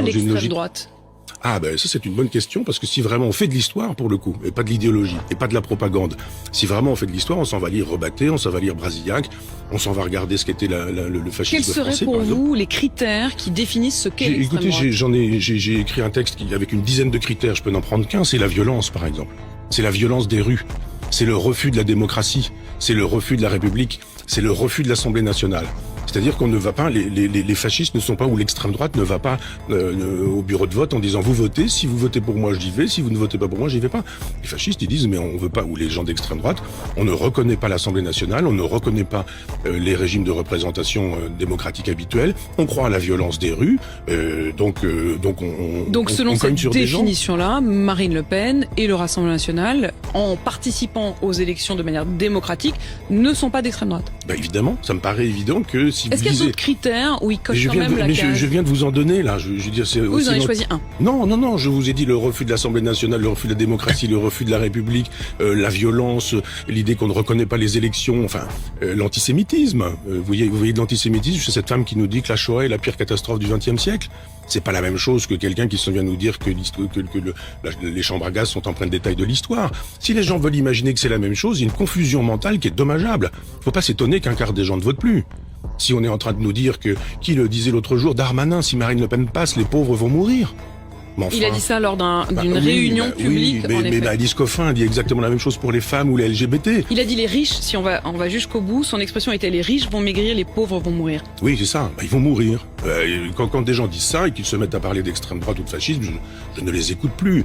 L'extrême droite. Ah ben ça c'est une bonne question, parce que si vraiment on fait de l'histoire pour le coup, et pas de l'idéologie, et pas de la propagande, si vraiment on fait de l'histoire, on s'en va lire Rebatté, on s'en va lire Brasillac, on s'en va regarder ce qu'était le fascisme Quels seraient français, pour par exemple. vous les critères qui définissent ce qu'est l'extrême Écoutez, droite? j'ai écrit un texte avec une dizaine de critères, je peux n'en prendre qu'un, c'est la violence par exemple. C'est la violence des rues, c'est le refus de la démocratie, c'est le refus de la République, c'est le refus de l'Assemblée nationale. C'est-à-dire qu'on ne va pas, les fascistes ne sont pas, ou l'extrême droite ne va pas au bureau de vote en disant vous votez, si vous votez pour moi j'y vais, si vous ne votez pas pour moi j'y vais pas. Les fascistes ils disent mais on veut pas, ou les gens d'extrême droite, on ne reconnaît pas l'Assemblée nationale, on ne reconnaît pas les régimes de représentation démocratique habituels, on croit à la violence des rues, donc selon on cogne cette sur des gens. définition-là, Marine Le Pen et le Rassemblement national, en participant aux élections de manière démocratique, ne sont pas d'extrême droite. Bah évidemment, ça me paraît évident que si Est-ce vous qu'il y a lisez... d'autres critères où ils cochent quand même la mais case? je viens de vous en donner là. Je veux dire, c'est Vous en avez choisi un. Non, je vous ai dit le refus de l'Assemblée nationale, le refus de la démocratie, le refus de la République, la violence, l'idée qu'on ne reconnaît pas les élections, enfin l'antisémitisme. Vous voyez de l'antisémitisme chez cette femme qui nous dit que la Shoah est la pire catastrophe du XXe siècle. C'est pas la même chose que quelqu'un qui se vient nous dire que les chambres à gaz sont en plein détail de l'histoire. Si les gens veulent imaginer que c'est la même chose, il y a une confusion mentale qui est dommageable. Faut pas s'étonner qu'un quart des gens ne votent plus. Si on est en train de nous dire que, qui le disait l'autre jour, Darmanin, si Marine Le Pen passe, les pauvres vont mourir. Mais enfin, Il a dit ça lors d'une réunion publique. Oui, mais Alice Coffin dit exactement la même chose pour les femmes ou les LGBT. Il a dit les riches, si on va jusqu'au bout, son expression était les riches vont maigrir, les pauvres vont mourir. Oui, c'est ça, ils vont mourir. Quand des gens disent ça et qu'ils se mettent à parler d'extrême droite ou de fascisme, je ne les écoute plus.